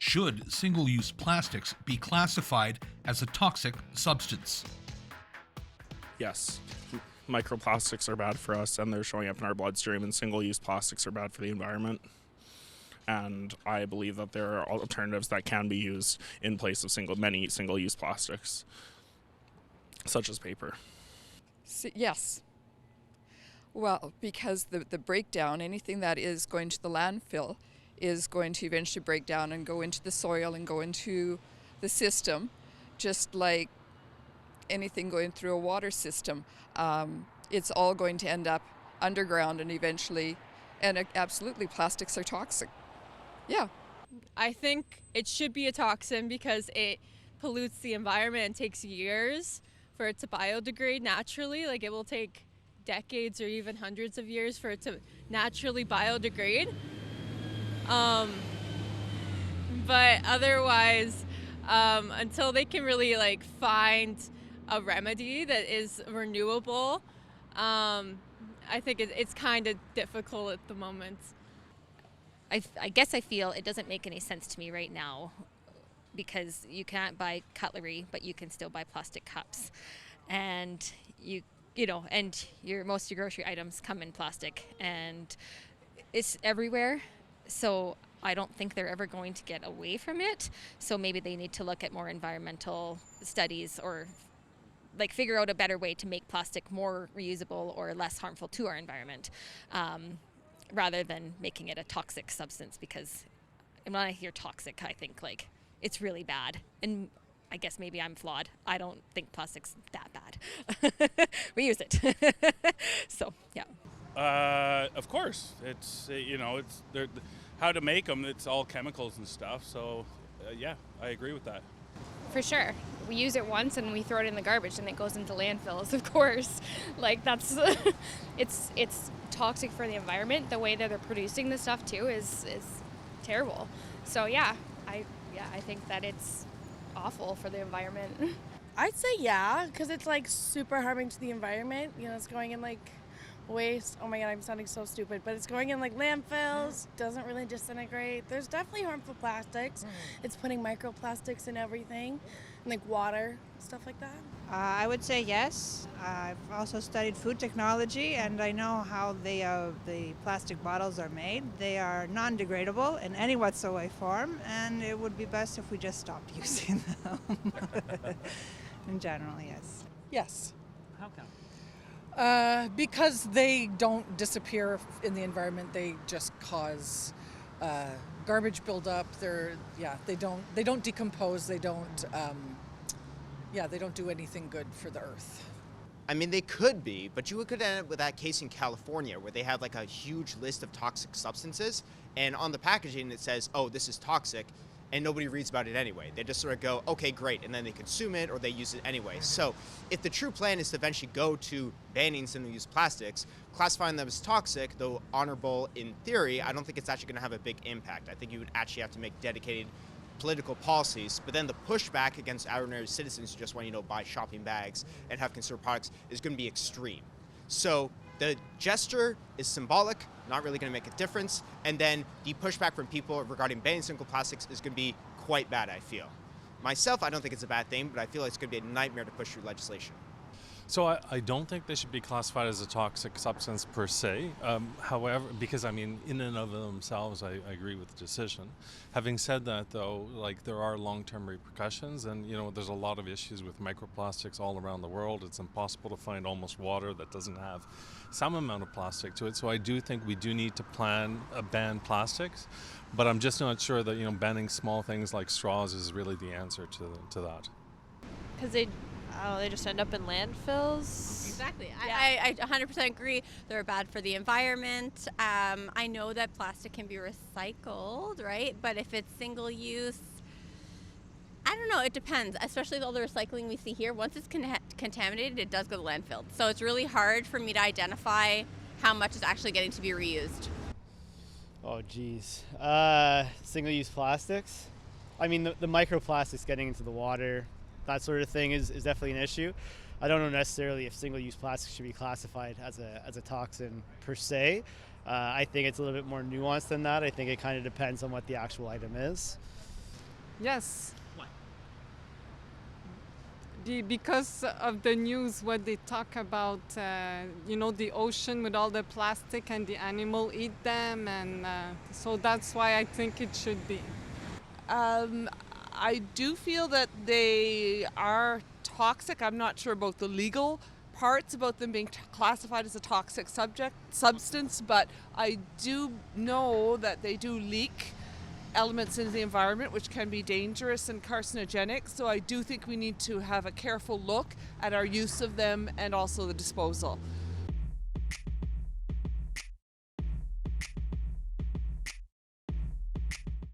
Should single-use plastics be classified as a toxic substance? Yes. Microplastics are bad for us, and they're showing up in our bloodstream, and single-use plastics are bad for the environment. And I believe that there are alternatives that can be used in place of many single-use plastics, such as paper. Yes. Well, because the breakdown, anything that is going to the landfill, is going to eventually break down and go into the soil and go into the system, just like anything going through a water system. It's all going to end up underground and eventually, and absolutely plastics are toxic. Yeah. I think it should be a toxin because it pollutes the environment and takes years for it to biodegrade naturally. Like, it will take decades or even hundreds of years for it to naturally biodegrade. But otherwise, until they can really find a remedy that is renewable, I think it's kind of difficult at the moment. I guess I feel it doesn't make any sense to me right now because you can't buy cutlery, but you can still buy plastic cups, and and most of your grocery items come in plastic, and it's everywhere. So I don't think they're ever going to get away from it. So maybe they need to look at more environmental studies or figure out a better way to make plastic more reusable or less harmful to our environment, rather than making it a toxic substance, because when I hear toxic, I think it's really bad. And I guess maybe I'm flawed. I don't think plastic's that bad. We use it. So, yeah. Of course. It's how to make them, it's all chemicals and stuff. So, yeah, I agree with that. For sure. We use it once and we throw it in the garbage and it goes into landfills, of course. That's it's toxic for the environment. The way that they're producing the stuff too is terrible. So I think that it's awful for the environment. I'd say yeah, because it's super harming to the environment. It's going in waste. Oh my god, I'm sounding so stupid, but it's going in landfills, doesn't really disintegrate. There's definitely harmful plastics. It's putting microplastics in everything, and water, stuff like that. I would say yes. I've also studied food technology, and I know how the plastic bottles are made. They are non-degradable in any whatsoever form, and it would be best if we just stopped using them. In general, yes. Yes. How come? Because they don't disappear in the environment. They just cause garbage buildup. They don't decompose. They don't do anything good for the earth. I mean, they could be, but you could end up with that case in California where they have a huge list of toxic substances, and on the packaging it says, "Oh, this is toxic," and nobody reads about it anyway. They just sort of go, okay, great, and then they consume it or they use it anyway. So if the true plan is to eventually go to banning single-use plastics, classifying them as toxic, though honorable in theory, I don't think it's actually going to have a big impact. I think you would actually have to make dedicated political policies, but then the pushback against ordinary citizens who just want to buy shopping bags and have consumer products is going to be extreme. So the gesture is symbolic, not really going to make a difference, and then the pushback from people regarding banning single plastics is going to be quite bad, I feel. Myself, I don't think it's a bad thing, but I feel it's going to be a nightmare to push through legislation. So I don't think they should be classified as a toxic substance per se. However, because in and of themselves, I agree with the decision. Having said that, though, there are long-term repercussions, and there's a lot of issues with microplastics all around the world. It's impossible to find almost water that doesn't have some amount of plastic to it. So I do think we do need to ban plastics, but I'm just not sure that banning small things like straws is really the answer to that. Because they just end up in landfills. Exactly. I 100% agree. They're bad for the environment. I know that plastic can be recycled, right? But if it's single use, I don't know. It depends, especially all the recycling we see here. Once it's contaminated, it does go to landfill. So it's really hard for me to identify how much is actually getting to be reused. Oh, geez. Single-use plastics. I mean, the microplastics getting into the water, that sort of thing is definitely an issue. I don't know necessarily if single-use plastic should be classified as a toxin per se. I think it's a little bit more nuanced than that. I think it kind of depends on what the actual item is. Yes. Why? Because of the news, what they talk about, the ocean with all the plastic and the animal eat them, and so that's why I think it should be. I do feel that they are toxic. I'm not sure about the legal parts about them being classified as a toxic substance, but I do know that they do leak elements into the environment which can be dangerous and carcinogenic. So I do think we need to have a careful look at our use of them and also the disposal.